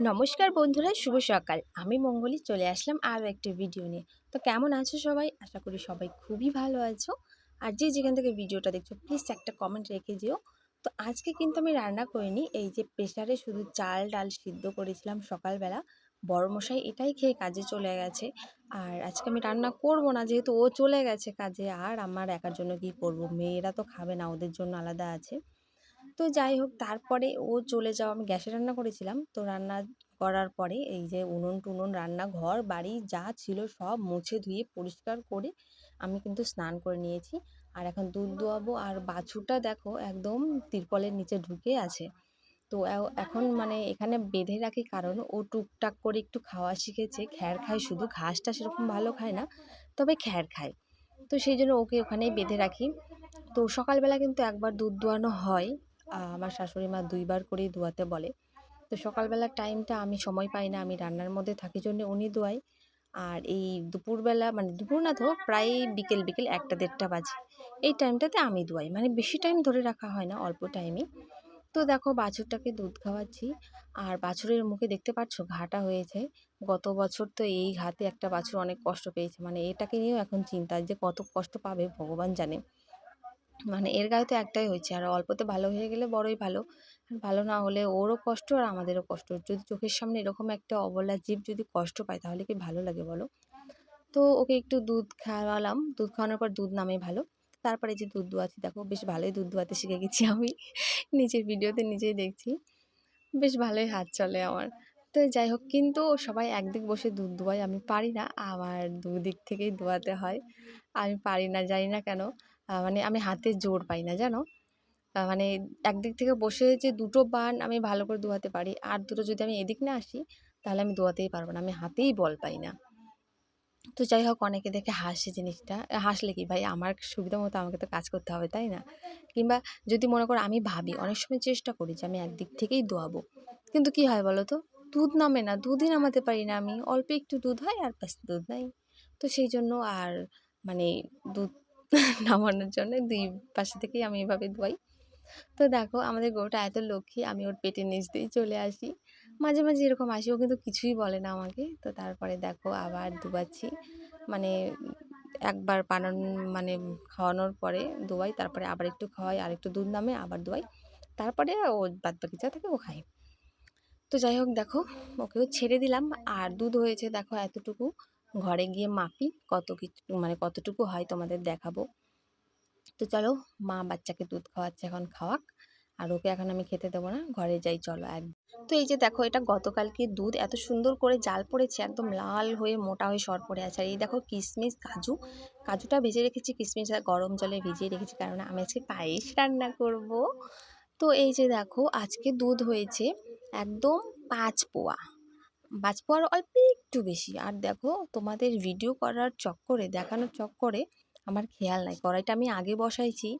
নমস্কার বন্ধুরা, শুভ সকাল। আমি মঙ্গলি চলে আসলাম আরও একটি ভিডিও নিয়ে। তো কেমন আছো সবাই? আশা করি সবাই খুবই ভালো আছো। আর যে যেখান থেকে ভিডিওটা দেখছো প্লিজ একটা কমেন্ট রেখে যেও। তো আজকে কিন্তু আমি রান্না করিনি, এই যে প্রেসারে শুধু চাল ডাল সিদ্ধ করেছিলাম সকালবেলা। বড়মশাই এটাই খেয়ে কাজে চলে গেছে। আর আজকে আমি রান্না করব না, যেহেতু ও চলে গেছে কাজে। আর আমার একার জন্য কি করব, মেয়েরা তো খাবে না, ওদের জন্য আলাদা আছে। তো যাই হোক, তারপরে ও চলে যাওয়া, আমি গ্যাসে রান্না করেছিলাম। তো রান্না করার পরে এই যে উনুন টুনুন, রান্নাঘর বাড়ি যা ছিল সব মুছে ধুয়ে পরিষ্কার করে আমি কিন্তু স্নান করে নিয়েছি। আর এখন দুধ দোয়াবো। আর বাছুরটা দেখো একদম তিরপলের নিচে ঢুকে আছে। তো এখন মানে এখানে বেঁধে রাখি, কারণ ও টুকটাক করে একটু খাওয়া শিখেছে। খ্যার খায়, শুধু ঘাসটা সেরকম ভালো খায় না, তবে খ্যার খায়। তো সেই জন্য ওকে ওখানেই বেঁধে রাখি। তো সকালবেলা কিন্তু একবার দুধ দোয়ানো হয়। আমার শাশুড়ি মা ২ বার করেই দোয়াতে বলে। তো সকালবেলার টাইমটা আমি সময় পাই না, আমি রান্নার মধ্যে থাকি জন্য উনি দোয়ায়। আর এই দুপুরবেলা, মানে দুপুর না তো প্রায় বিকেল বিকেল ১টা ১:৩০ বাজে, এই টাইমটাতে আমি দোয়াই। মানে বেশি টাইম ধরে রাখা হয় না, অল্প টাইমই। তো দেখো বাছুরটাকে দুধ খাওয়াচ্ছি। আর বাছুরের মুখে দেখতে পাচ্ছ ঘাটা হয়েছে। গত বছর তো এই ঘাতে একটা বাছুর অনেক কষ্ট পেয়েছে, মানে এটাকে নিয়েও এখন চিন্তা যে কত কষ্ট পাবে ভগবান জানে। মানে এর গায়ে তো একটাই হয়েছে, আর অল্পতে ভালো হয়ে গেলে বড়ই ভালো। আর ভালো না হলে ওরও কষ্ট আর আমাদেরও কষ্ট। যদি চোখের সামনে এরকম একটা অবলা জীব যদি কষ্ট পায় তাহলে কি ভালো লাগে বলো? তো ওকে একটু দুধ খাওয়ালাম, দুধ খাওয়ানোর পর দুধ নামে ভালো। তারপরে যে দুধ দোয়াচ্ছি, দেখো বেশ ভালোই দুধ দোয়াতে শিখে গেছি আমি। নিজের ভিডিওতে নিজেই দেখছি, বেশ ভালোই হাত চলে আমার। তো যাই হোক, কিন্তু সবাই একদিক বসে দুধ দোয়ায়, আমি পারি না, আমার দুদিক থেকেই দোয়াতে হয়। আমি পারি না, জানি না কেন। মানে আমি হাতে জোর পাই না জানো। মানে একদিক থেকে বসে যে দুটো বান আমি ভালো করে দোয়াতে পারি, আর দুটো যদি আমি এদিক না আসি তাহলে আমি দোয়াতেই পারবো না, আমি হাতেই বল পাই না। তো যাই হোক, অনেকে দেখে হাসে জিনিসটা। হাসলে কি ভাই, আমার সুবিধা মতো আমাকে তো কাজ করতে হবে, তাই না? কিংবা যদি মনে করো, আমি ভাবি অনেক সময়, চেষ্টা করি যে আমি একদিক থেকেই দোয়াবো, কিন্তু কি হয় বলো তো, দুধ নামে না, দুধই নামাতে পারি না আমি। অল্প একটু দুধ হয় আর ব্যাস, দুধ নাই। তো সেই জন্য আর মানে দুধ নামানোর জন্য দুই পাশে থেকেই আমি এভাবে দোয়াই। তো দেখো আমাদের গরুটা এত লক্ষ্মী, আমি ওর পেটের নিচ দিয়েই চলে আসি। মাঝে মাঝে এরকম আসি, ও কিন্তু কিছুই বলে না আমাকে। তো তারপরে দেখো আবার দুবাচ্ছি, মানে একবার মানে খাওয়ানোর পরে দোয়াই, তারপরে আবার একটু খাওয়াই, আর একটু দুধ নামে আবার দোয়াই, তারপরে ও বাদ বাকি যা থাকে ও খায়। তো যাই হোক দেখো, ওকেও ছেড়ে দিলাম। আর দুধ হয়েছে দেখো এতটুকু। ঘরে গিয়ে মাপি কত কিছু, মানে কতটুকু হয় তোমাদের দেখাবো। তো চলো, মা বাচ্চাকে দুধ খাওয়াচ্ছে, এখন খাওয়াক। আর ওকে এখন আমি খেতে দেবো না, ঘরে যাই চলো এক। তো এই যে দেখো, এটা গতকালকে দুধ, এত সুন্দর করে জাল পড়েছে, একদম লাল হয়ে মোটা হয়ে সর পড়ে আছে। আর এই দেখো কিশমিশ কাজু, কাজুটা ভেজে রেখেছি, কিশমিশটা গরম জলে ভিজিয়ে রেখেছি, কারণ আমি আজকে পায়েস রান্না করব। তো এই যে দেখো, আজকে দুধ হয়েছে একদম ৫ পোয়া। ৫ পোয়ার অল্প একটু বেশি। আর দেখো, তোমাদের ভিডিও করার চক্করে, দেখানোর চক্করে আমার খেয়াল নাই, কড়াইটা আমি আগে বসাইছি।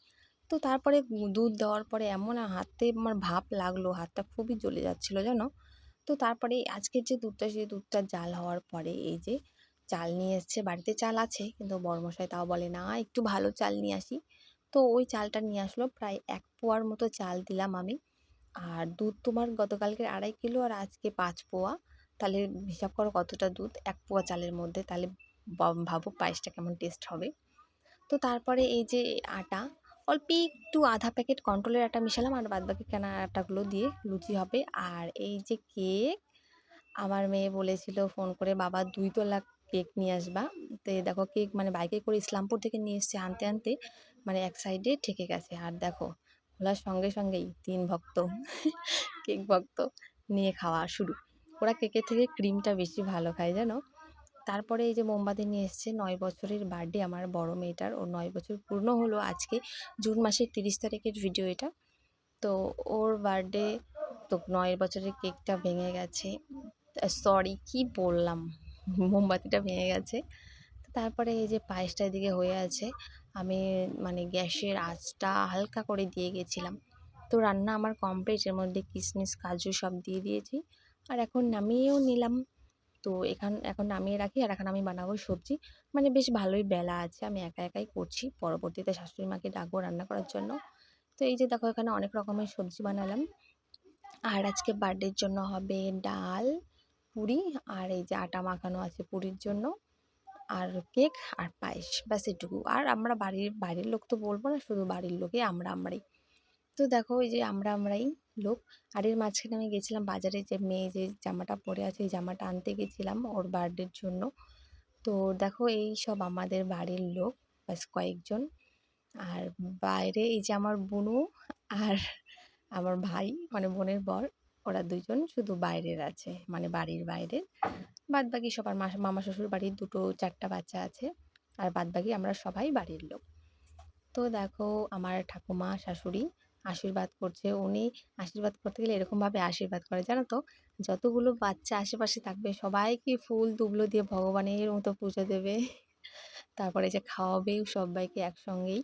তো তারপরে দুধ দেওয়ার পরে এমন হাতে আমার ভাপ লাগলো, হাতটা খুবই জ্বলে যাচ্ছিলো জানো। তো তারপরে আজকের যে দুধটা, সেই দুধটা জাল হওয়ার পরে এই যে চাল নিয়ে এসছে। বাড়িতে চাল আছে, কিন্তু বড়মশাই তাও বলে না, একটু ভালো চাল নিয়ে আসি। তো ওই চালটা নিয়ে আসলো, প্রায় ১ পোয়ার মতো চাল দিলাম আমি। আর দুধ তোমার গতকালকে ২.৫ কিলো, আর আজকে ৫ পোয়া। তাহলে হিসাব করো কতটা দুধ ১ পোয়া চালের মধ্যে, তাহলে ভাবো পায়েসটা কেমন টেস্ট হবে। তো তারপরে এই যে আটা, অল্প একটু আধা প্যাকেট কন্ট্রোলের আটা মিশালাম, আর বাদবাকি কেনা আটাগুলো দিয়ে লুচি হবে। আর এই যে কেক, আমার মেয়ে বলেছিল ফোন করে, বাবা ২ তলা কেক নিয়ে আসবা। তো এই দেখো কেক, মানে বাইকে করে ইসলামপুর থেকে নিয়ে এসছে, আনতে আনতে মানে এক সাইডে ঠেকে গেছে। আর দেখো খোলার সঙ্গে সঙ্গেই ৩ ভক্ত কেক ভক্ত নিয়ে খাওয়া শুরু। ওরা কেকের থেকে ক্রিমটা বেশি ভালো খায় জানো। তারপরে এই যে মোমবাতি নিয়ে এসছে, ৯ বছরের বার্থডে আমার বড় মেয়েটার, ওর ৯ বছর পূর্ণ হলো আজকে। জুন মাসের ৩০ তারিখের ভিডিও এটা। তো ওর বার্থডে, তো ৯ বছরের কেকটা ভেঙে গেছে। সরি, কি বললাম, মোমবাতিটা ভেঙে গেছে। তো তারপরে এই যে পায়েসটা এদিকে হয়ে আছে। আমি মানে গ্যাসের আঁচটা হালকা করে দিয়ে গেছিলাম। তো রান্না আমার কমপ্লিট, এর মধ্যে কিশমিশ কাজু সব দিয়ে দিয়েছি। আর এখন নামিয়েও নিলাম। তো এখন নামিয়ে রাখি, আর এখন আমি বানাবো সবজি। মানে বেশ ভালোই বেলা আছে, আমি একা একাই করছি, পরবর্তীতে শাশুড়ি মাকে ডাকবো রান্না করার জন্য। তো এই যে দেখো, এখানে অনেক রকমের সবজি বানালাম। আর আজকে বার্থডের জন্য হবে ডাল, পুরি, আর এই যে আটা মাখানো আছে পুরির জন্য, আর কেক আর পায়েস, ব্যাস এটুকু। আর আমরা বাইরের লোক তো বলবো না, শুধু বাড়ির লোকই আমরাই। তো দেখো এই যে আমরাই লোক। আর এর মাঝখানে আমি গেছিলাম বাজারে, যে মেয়ে যে জামাটা পরে আছে এই জামাটা আনতে গেছিলাম ওর বার্থডের জন্য। তো দেখো এই সব আমাদের বাড়ির লোক, ব্যাস কয়েকজন। আর বাইরে এই যে আমার বুনু আর আমার ভাই, মানে বোনের বর, ওরা দুজন শুধু বাইরের আছে, মানে বাড়ির বাইরের। বাদ বাকি সবার মামা শ্বশুর বাড়ির 2-4টা বাচ্চা আছে, আর বাদ বাকি আমরা সবাই বাড়ির লোক। তো দেখো আমার ঠাকুমা শাশুড়ি আশীর্বাদ করছে। উনি আশীর্বাদ করতে গেলে এরকমভাবে আশীর্বাদ করে জানো তো, যতগুলো বাচ্চা আশেপাশে থাকবে সবাইকে ফুল তুবলো দিয়ে ভগবানের মতো পুজো দেবে, তারপরে যে খাওয়াবে সবাইকে একসঙ্গেই।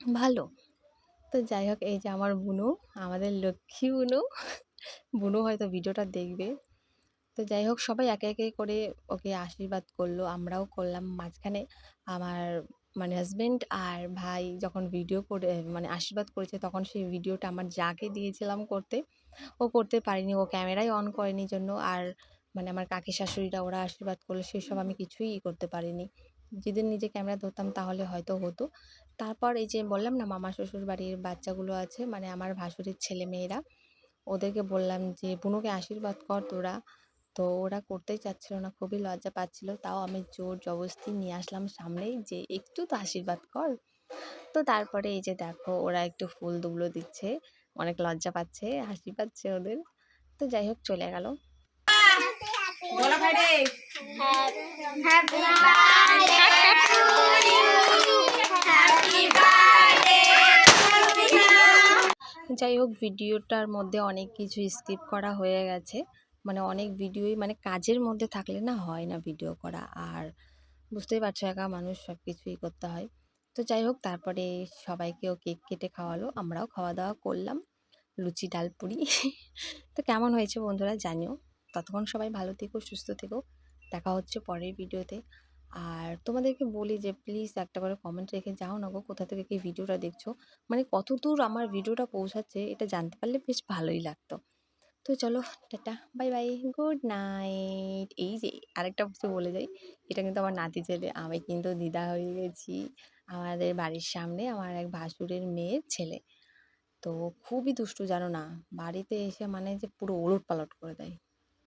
ভালো। তো যাই হোক, এই যে আমার বুনু, আমাদের লক্ষ্মী বুনু, বুনু হয়তো ভিডিওটা দেখবে। তো যাই হোক, সবাই একে একে করে ওকে আশীর্বাদ করলো, আমরাও করলাম। মাঝখানে আমার মানে হাজবেন্ড আর ভাই যখন ভিডিও করে মানে আশীর্বাদ করেছে, তখন সেই ভিডিওটা আমার যাকে দিয়েছিলাম করতে, ও করতে পারেনি, ও ক্যামেরাই অন করেনি জন্য। আর মানে আমার কাকি শাশুড়িরা ওরা আশীর্বাদ করলো, সেসব আমি কিছুই করতে পারিনি। যেদিন নিজে ক্যামেরা ধরতাম তাহলে হয়তো হতো। তারপর এই যে বললাম না, মামা শ্বশুর বাড়ির বাচ্চাগুলো আছে, মানে আমার ভাসুরের ছেলে মেয়েরা, ওদেরকে বললাম যে বুনুকে আশীর্বাদ কর তোরা। তো ওরা করতেই চাচ্ছিল না, খুবই লজ্জা পাচ্ছিল। তাও আমি জোর জবরদস্তি নিয়ে আসলাম সামনেই, যে একটু তো আশীর্বাদ কর। তো তারপরে এই যে দেখো ওরা একটু ফুল দুবলো দিচ্ছে, অনেক লজ্জা পাচ্ছে, হাসি পাচ্ছে ওদের। তো যাই হোক, চলে গেল। যাই হোক, ভিডিওটার মধ্যে অনেক কিছু স্কিপ করা হয়ে গেছে, মানে অনেক ভিডিওই মানে কাজের মধ্যে থাকলে না হয় না ভিডিও করা। আর বুঝতেই পারছো, একা মানুষ সব কিছুই করতে হয়। তো যাই হোক, তারপরে সবাইকেও কেক কেটে খাওয়ালো, আমরাও খাওয়া দাওয়া করলাম, লুচি ডাল পুরি। তো কেমন হয়েছে বন্ধুরা জানিও। ততক্ষণ সবাই ভালো থেকো, সুস্থ থেকো, দেখা হচ্ছে পরের ভিডিওতে। আর তোমাদেরকে বলি যে প্লিজ একটা করে কমেন্ট রেখে যাও না গো, কোথা থেকে কি ভিডিওটা দেখছো, মানে কত দূর আমার ভিডিওটা পৌঁছাচ্ছে এটা জানতে পারলে বেশ ভালোই লাগতো। তো চলো, tata, bye bye, good night. এই যে আরেকটা কিছু বলে যাই, এটা কিন্তু আমার নাতি ছেলে, আমি কিন্তু দিদা হয়ে গেছি। আমাদের বাড়ির সামনে আমার এক ভাসুরের মেয়ের ছেলে, তো খুবই দুষ্টু জানো না, বাড়িতে এসে মানে যে পুরো ওলট পালট করে দেয়।